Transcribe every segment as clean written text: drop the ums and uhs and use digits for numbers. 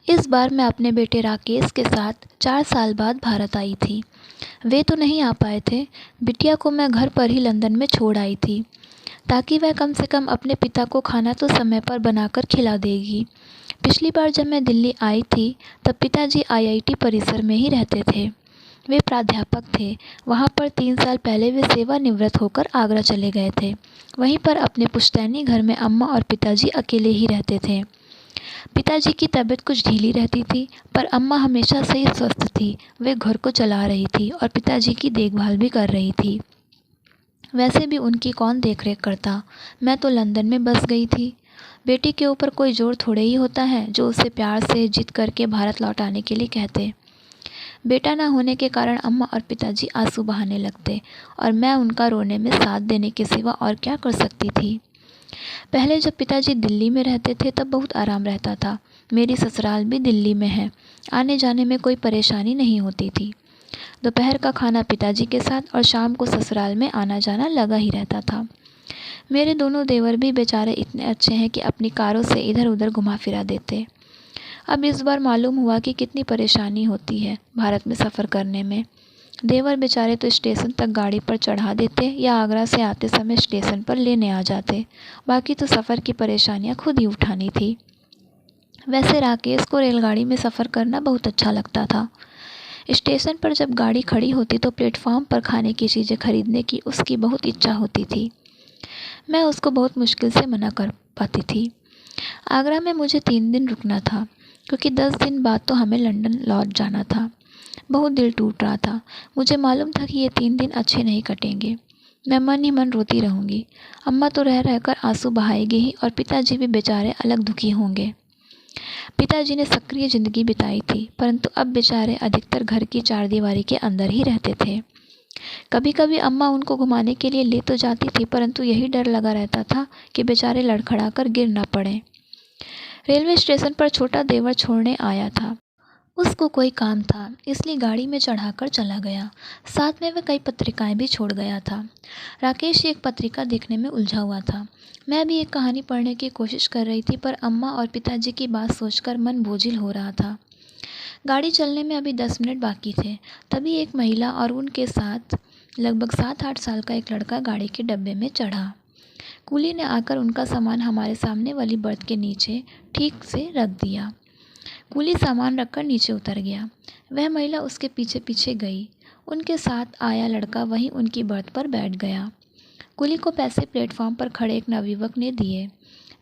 इस बार मैं अपने बेटे राकेश के साथ 4 साल बाद भारत आई थी। वे तो नहीं आ पाए थे। बिटिया को मैं घर पर ही लंदन में छोड़ आई थी, ताकि वह कम से कम अपने पिता को खाना तो समय पर बनाकर खिला देगी। पिछली बार जब मैं दिल्ली आई थी, तब पिताजी आईआईटी परिसर में ही रहते थे। वे प्राध्यापक थे। वहाँ पर 3 साल पहले वे सेवानिवृत्त होकर आगरा चले गए थे। वहीं पर अपने पुश्तैनी घर में अम्मा और पिताजी अकेले ही रहते थे। पिताजी की तबीयत कुछ ढीली रहती थी, पर अम्मा हमेशा से ही स्वस्थ थी। वे घर को चला रही थी और पिताजी की देखभाल भी कर रही थी। वैसे भी उनकी कौन देखरेख करता। मैं तो लंदन में बस गई थी। बेटी के ऊपर कोई जोर थोड़े ही होता है जो उसे प्यार से जिद करके भारत लौट आने के लिए कहते। बेटा न होने के कारण अम्मा और पिताजी आंसू बहाने लगते, और मैं उनका रोने में साथ देने के सिवा और क्या कर सकती थी। पहले जब पिताजी दिल्ली में रहते थे तब बहुत आराम रहता था। मेरी ससुराल भी दिल्ली में है। आने जाने में कोई परेशानी नहीं होती थी। दोपहर का खाना पिताजी के साथ और शाम को ससुराल में आना जाना लगा ही रहता था। मेरे दोनों देवर भी बेचारे इतने अच्छे हैं कि अपनी कारों से इधर उधर घुमा फिरा देते। अब इस बार मालूम हुआ कि कितनी परेशानी होती है भारत में सफ़र करने में। देवर बेचारे तो स्टेशन तक गाड़ी पर चढ़ा देते या आगरा से आते समय स्टेशन पर लेने आ जाते। बाकी तो सफ़र की परेशानियां खुद ही उठानी थी। वैसे राकेश को रेलगाड़ी में सफ़र करना बहुत अच्छा लगता था। स्टेशन पर जब गाड़ी खड़ी होती तो प्लेटफॉर्म पर खाने की चीज़ें खरीदने की उसकी बहुत इच्छा होती थी। मैं उसको बहुत मुश्किल से मना कर पाती थी। आगरा में मुझे 3 दिन रुकना था, क्योंकि 10 दिन बाद तो हमें लंदन लौट जाना था। बहुत दिल टूट रहा था। मुझे मालूम था कि ये 3 दिन अच्छे नहीं कटेंगे। मैं मन ही मन रोती रहूँगी। अम्मा तो रह रहकर आंसू बहाएगी ही, और पिताजी भी बेचारे अलग दुखी होंगे। पिताजी ने सक्रिय ज़िंदगी बिताई थी, परंतु अब बेचारे अधिकतर घर की चारदीवारी के अंदर ही रहते थे। कभी कभी अम्मा उनको घुमाने के लिए ले तो जाती थी, परंतु यही डर लगा रहता था कि बेचारे लड़खड़ा कर गिर न पड़ें। रेलवे स्टेशन पर छोटा देवर छोड़ने आया था। उसको कोई काम था, इसलिए गाड़ी में चढ़ाकर चला गया। साथ में वह कई पत्रिकाएं भी छोड़ गया था। राकेश एक पत्रिका देखने में उलझा हुआ था। मैं भी एक कहानी पढ़ने की कोशिश कर रही थी, पर अम्मा और पिताजी की बात सोचकर मन बोझिल हो रहा था। गाड़ी चलने में अभी 10 मिनट बाकी थे। तभी एक महिला और उनके साथ लगभग 7-8 साल का एक लड़का गाड़ी के डब्बे में चढ़ा। कुली ने आकर उनका सामान हमारे सामने वाली बर्थ के नीचे ठीक से रख दिया। कुली सामान रखकर नीचे उतर गया। वह महिला उसके पीछे पीछे गई। उनके साथ आया लड़का वहीं उनकी बर्थ पर बैठ गया। कुली को पैसे प्लेटफॉर्म पर खड़े एक नवयुवक ने दिए।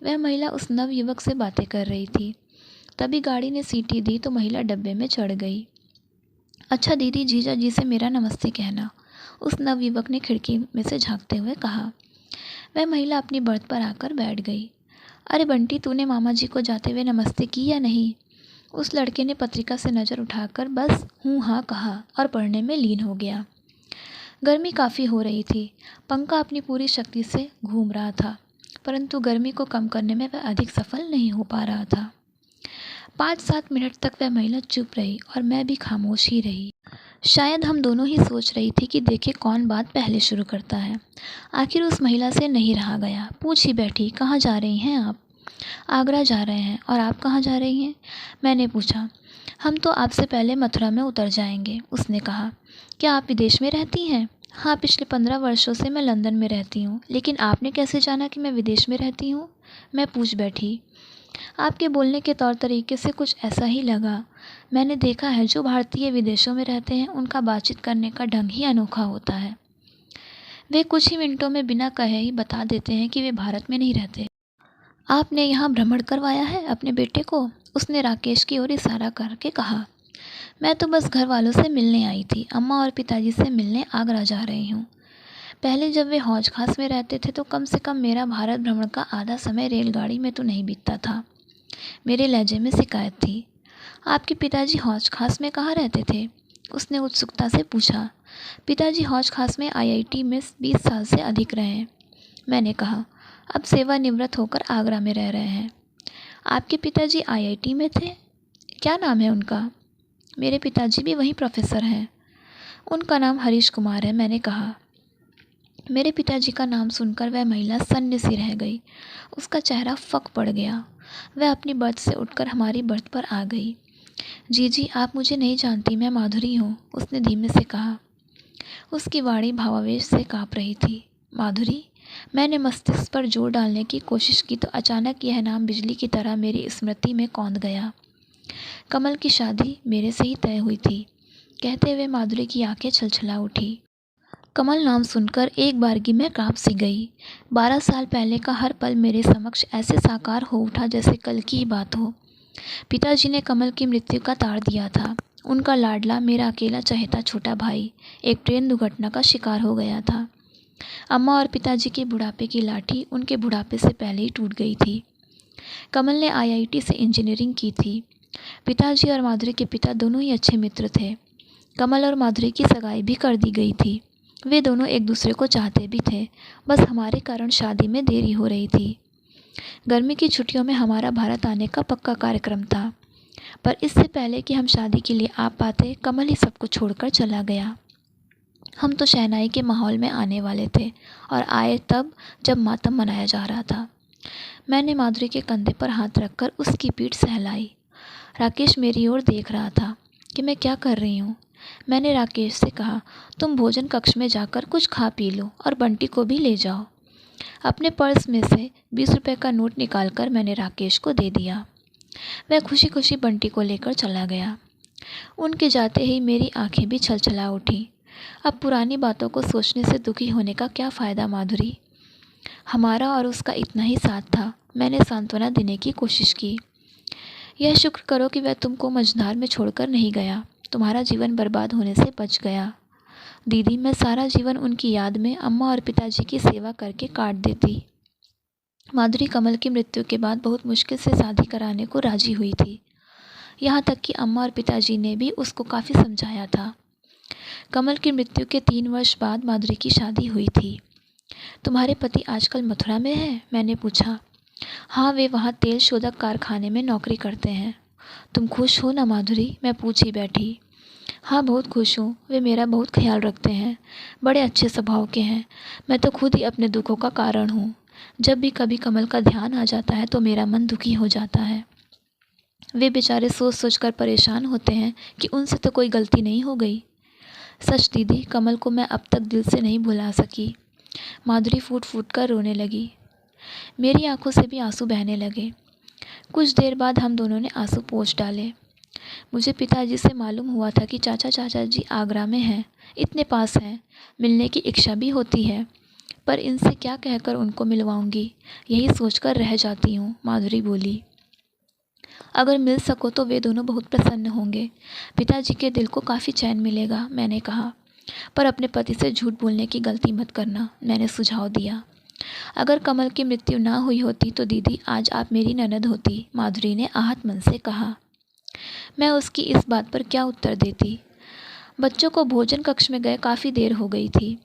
वह महिला उस नवयुवक से बातें कर रही थी। तभी गाड़ी ने सीटी दी तो महिला डब्बे में चढ़ गई। अच्छा दीदी, जीजा जी से मेरा नमस्ते कहना, उस नवयुवक ने खिड़की में से झांकते हुए कहा। वह महिला अपनी बर्थ पर आकर बैठ गई। अरे बंटी, तूने मामा जी को जाते हुए नमस्ते की या नहीं? उस लड़के ने पत्रिका से नज़र उठाकर बस हूँ हाँ कहा और पढ़ने में लीन हो गया। गर्मी काफ़ी हो रही थी। पंखा अपनी पूरी शक्ति से घूम रहा था, परंतु गर्मी को कम करने में वह अधिक सफल नहीं हो पा रहा था। 5-7 मिनट तक वह महिला चुप रही और मैं भी खामोश ही रही। शायद हम दोनों ही सोच रही थी कि देखे कौन बात पहले शुरू करता है। आखिर उस महिला से नहीं रहा गया। पूछ ही बैठी, कहाँ जा रही हैं आप? आगरा जा रहे हैं। और आप कहाँ जा रही हैं? मैंने पूछा। हम तो आपसे पहले मथुरा में उतर जाएंगे, उसने कहा। क्या आप विदेश में रहती हैं? हाँ, पिछले 15 वर्षों से मैं लंदन में रहती हूँ। लेकिन आपने कैसे जाना कि मैं विदेश में रहती हूँ? मैं पूछ बैठी। आपके बोलने के तौर तरीके से कुछ ऐसा ही लगा। मैंने देखा है, जो भारतीय विदेशों में रहते हैं उनका बातचीत करने का ढंग ही अनोखा होता है। वे कुछ ही मिनटों में बिना कहे ही बता देते हैं कि वे भारत में नहीं रहते। आपने यहाँ भ्रमण करवाया है अपने बेटे को? उसने राकेश की ओर इशारा करके कहा। मैं तो बस घर वालों से मिलने आई थी। अम्मा और पिताजी से मिलने आगरा जा रही हूँ। पहले जब वे हौज खास में रहते थे तो कम से कम मेरा भारत भ्रमण का आधा समय रेलगाड़ी में तो नहीं बीतता था। मेरे लहजे में शिकायत थी। आपके पिताजी हौज खास में कहाँ रहते थे? उसने उत्सुकता से पूछा। पिताजी हौज खास में आईआईटी में 20 साल से अधिक रहे हैं, मैंने कहा। अब सेवानिवृत्त होकर आगरा में रह रहे हैं। आपके पिताजी आईआईटी में थे? क्या नाम है उनका? मेरे पिताजी भी वहीं प्रोफेसर हैं। उनका नाम हरीश कुमार है, मैंने कहा। मेरे पिताजी का नाम सुनकर वह महिला सन्न सी रह गई। उसका चेहरा फक पड़ गया। वह अपनी बर्थ से उठकर हमारी बर्थ पर आ गई। जी आप मुझे नहीं जानती, मैं माधुरी हूँ, उसने धीमे से कहा। उसकी वाणी भावावेश से काँप रही थी। माधुरी? मैंने मस्तिष्क पर जोर डालने की कोशिश की तो अचानक यह नाम बिजली की तरह मेरी स्मृति में कौंध गया। कमल की शादी मेरे से ही तय हुई थी, कहते हुए माधुरी की आंखें छलछला उठी। कमल नाम सुनकर एक बारगी में काँप सी गई। 12 साल पहले का हर पल मेरे समक्ष ऐसे साकार हो उठा जैसे कल की ही बात हो। पिताजी ने कमल की मृत्यु का ताड़ दिया था। उनका लाडला, मेरा अकेला चहेता छोटा भाई एक ट्रेन दुर्घटना का शिकार हो गया था। अम्मा और पिताजी के बुढ़ापे की लाठी उनके बुढ़ापे से पहले ही टूट गई थी। कमल ने IIT से इंजीनियरिंग की थी। पिताजी और माधुरी के पिता दोनों ही अच्छे मित्र थे। कमल और माधुरी की सगाई भी कर दी गई थी। वे दोनों एक दूसरे को चाहते भी थे, बस हमारे कारण शादी में देरी हो रही थी। गर्मी की छुट्टियों में हमारा भारत आने का पक्का कार्यक्रम था, पर इससे पहले कि हम शादी के लिए आ पाते, कमल ही सब कुछ छोड़कर चला गया। हम तो शहनाई के माहौल में आने वाले थे और आए तब जब मातम मनाया जा रहा था। मैंने माधुरी के कंधे पर हाथ रखकर उसकी पीठ सहलाई। राकेश मेरी ओर देख रहा था कि मैं क्या कर रही हूँ। मैंने राकेश से कहा, तुम भोजन कक्ष में जाकर कुछ खा पी लो और बंटी को भी ले जाओ। अपने पर्स में से 20 रुपये का नोट निकालकर मैंने राकेश को दे दिया। वह खुशी खुशी बंटी को लेकर चला गया। उनके जाते ही मेरी आंखें भी छलछला उठी। अब पुरानी बातों को सोचने से दुखी होने का क्या फ़ायदा माधुरी? हमारा और उसका इतना ही साथ था। मैंने सांत्वना देने की कोशिश की। यह शुक्र करो कि वह तुमको मझधार में छोड़कर नहीं गया, तुम्हारा जीवन बर्बाद होने से बच गया। दीदी, मैं सारा जीवन उनकी याद में अम्मा और पिताजी की सेवा करके काट देती। माधुरी कमल की मृत्यु के बाद बहुत मुश्किल से शादी कराने को राजी हुई थी। यहाँ तक कि अम्मा और पिताजी ने भी उसको काफ़ी समझाया था। कमल की मृत्यु के 3 वर्ष बाद माधुरी की शादी हुई थी। तुम्हारे पति आजकल मथुरा में हैं? मैंने पूछा। हाँ, वे वहाँ तेल शोधक कारखाने में नौकरी करते हैं। तुम खुश हो ना माधुरी? मैं पूछ ही बैठी। हाँ, बहुत खुश हूँ। वे मेरा बहुत ख्याल रखते हैं, बड़े अच्छे स्वभाव के हैं। मैं तो खुद ही अपने दुखों का कारण हूँ। जब भी कभी कमल का ध्यान आ जाता है तो मेरा मन दुखी हो जाता है। वे बेचारे सोच सोच कर परेशान होते हैं कि उनसे तो कोई गलती नहीं हो गई। सच दीदी, कमल को मैं अब तक दिल से नहीं भुला सकी। माधुरी फूट फूट कर रोने लगी। मेरी आंखों से भी आंसू बहने लगे। कुछ देर बाद हम दोनों ने आंसू पोंछ डाले। मुझे पिताजी से मालूम हुआ था कि चाचा जी आगरा में हैं, इतने पास हैं, मिलने की इच्छा भी होती है, पर इनसे क्या कहकर उनको मिलवाऊंगी, यही सोचकर रह जाती हूँ। माधुरी बोली। अगर मिल सको तो वे दोनों बहुत प्रसन्न होंगे, पिताजी के दिल को काफ़ी चैन मिलेगा, मैंने कहा। पर अपने पति से झूठ बोलने की गलती मत करना, मैंने सुझाव दिया। अगर कमल की मृत्यु ना हुई होती तो दीदी आज आप मेरी ननद होती, माधुरी ने आहत मन से कहा। मैं उसकी इस बात पर क्या उत्तर देती। बच्चों को भोजन कक्ष में गए काफ़ी देर हो गई थी।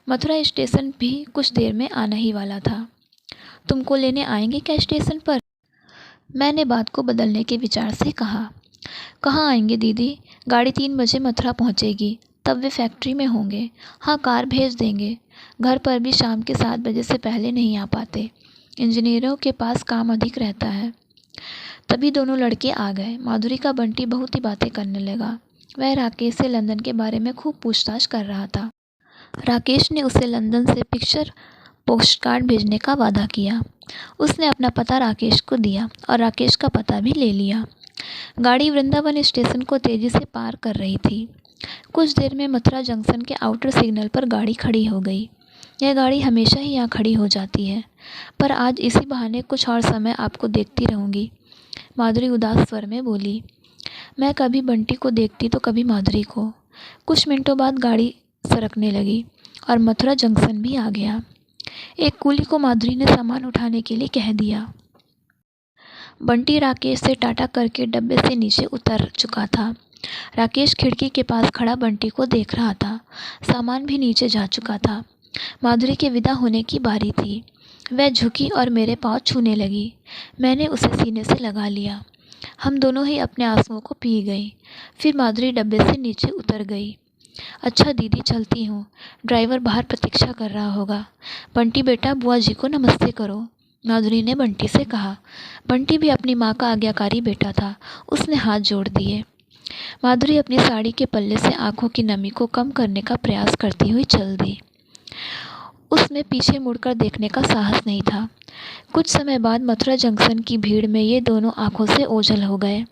मथुरा स्टेशन भी कुछ देर में आना ही वाला था। तुमको लेने आएंगे क्या स्टेशन पर? मैंने बात को बदलने के विचार से कहा। कहाँ आएंगे दीदी, गाड़ी 3 बजे मथुरा पहुँचेगी, तब वे फैक्ट्री में होंगे। हाँ, कार भेज देंगे। घर पर भी शाम के 7 बजे से पहले नहीं आ पाते, इंजीनियरों के पास काम अधिक रहता है। तभी दोनों लड़के आ गए। माधुरी का बंटी बहुत ही बातें करने लगा। वह राकेश से लंदन के बारे में खूब पूछताछ कर रहा था। राकेश ने उसे लंदन से पिक्चर पोस्ट कार्ड भेजने का वादा किया। उसने अपना पता राकेश को दिया और राकेश का पता भी ले लिया। गाड़ी वृंदावन स्टेशन को तेज़ी से पार कर रही थी। कुछ देर में मथुरा जंक्शन के आउटर सिग्नल पर गाड़ी खड़ी हो गई। यह गाड़ी हमेशा ही यहाँ खड़ी हो जाती है, पर आज इसी बहाने कुछ और समय आपको देखती रहूँगी, माधुरी उदास स्वर में बोली। मैं कभी बंटी को देखती तो कभी माधुरी को। कुछ मिनटों बाद गाड़ी सरकने लगी और मथुरा जंक्शन भी आ गया। एक कूली को माधुरी ने सामान उठाने के लिए कह दिया। बंटी राकेश से टाटा करके डब्बे से नीचे उतर चुका था। राकेश खिड़की के पास खड़ा बंटी को देख रहा था। सामान भी नीचे जा चुका था। माधुरी के विदा होने की बारी थी। वह झुकी और मेरे पाँव छूने लगी। मैंने उसे सीने से लगा लिया। हम दोनों ही अपने आंसुओं को पी गई। फिर माधुरी डब्बे से नीचे उतर गई। अच्छा दीदी, चलती हूँ। ड्राइवर बाहर प्रतीक्षा कर रहा होगा। बंटी बेटा, बुआ जी को नमस्ते करो, माधुरी ने बंटी से कहा। बंटी भी अपनी माँ का आज्ञाकारी बेटा था। उसने हाथ जोड़ दिए। माधुरी अपनी साड़ी के पल्ले से आंखों की नमी को कम करने का प्रयास करती हुई चल दी। उसमें पीछे मुड़कर देखने का साहस नहीं था। कुछ समय बाद मथुरा जंक्शन की भीड़ में ये दोनों आंखों से ओझल हो गए।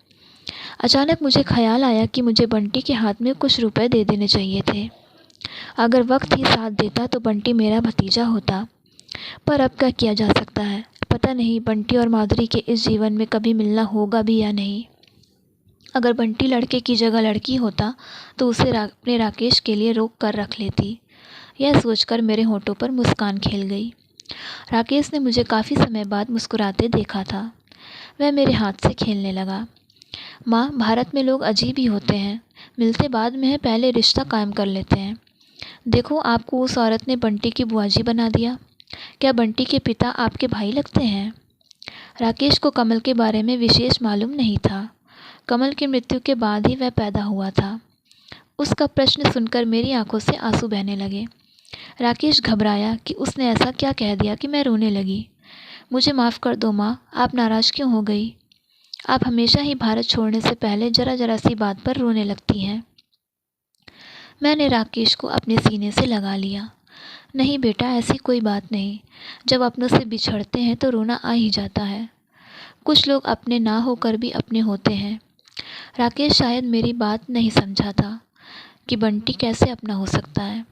अचानक मुझे ख्याल आया कि मुझे बंटी के हाथ में कुछ रुपए दे देने चाहिए थे। अगर वक्त ही साथ देता तो बंटी मेरा भतीजा होता। पर अब क्या किया जा सकता है। पता नहीं बंटी और माधुरी के इस जीवन में कभी मिलना होगा भी या नहीं। अगर बंटी लड़के की जगह लड़की होता तो उसे अपने राकेश के लिए रोक कर रख लेती। यह सोचकर मेरे होठों पर मुस्कान खेल गई। राकेश ने मुझे काफ़ी समय बाद मुस्कुराते देखा था। वह मेरे हाथ से खेलने लगा। माँ, भारत में लोग अजीब ही होते हैं। मिलते बाद में है, पहले रिश्ता कायम कर लेते हैं। देखो, आपको उस औरत ने बंटी की बुआजी बना दिया। क्या बंटी के पिता आपके भाई लगते हैं? राकेश को कमल के बारे में विशेष मालूम नहीं था। कमल की मृत्यु के बाद ही वह पैदा हुआ था। उसका प्रश्न सुनकर मेरी आंखों से आंसू बहने लगे। राकेश घबराया कि उसने ऐसा क्या कह दिया कि मैं रोने लगी। मुझे माफ़ कर दो माँ, आप नाराज़ क्यों हो गई? आप हमेशा ही भारत छोड़ने से पहले जरा जरा सी बात पर रोने लगती हैं। मैंने राकेश को अपने सीने से लगा लिया। नहीं बेटा, ऐसी कोई बात नहीं। जब अपनों से बिछड़ते हैं तो रोना आ ही जाता है। कुछ लोग अपने ना होकर भी अपने होते हैं। राकेश शायद मेरी बात नहीं समझा था कि बंटी कैसे अपना हो सकता है।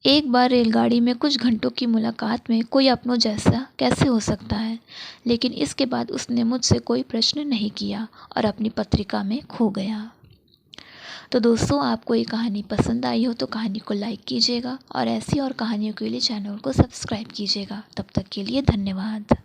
एक बार रेलगाड़ी में कुछ घंटों की मुलाकात में कोई अपनों जैसा कैसे हो सकता है। लेकिन इसके बाद उसने मुझसे कोई प्रश्न नहीं किया और अपनी पत्रिका में खो गया। तो दोस्तों, आपको ये कहानी पसंद आई हो तो कहानी को लाइक कीजिएगा और ऐसी और कहानियों के लिए चैनल को सब्सक्राइब कीजिएगा। तब तक के लिए धन्यवाद।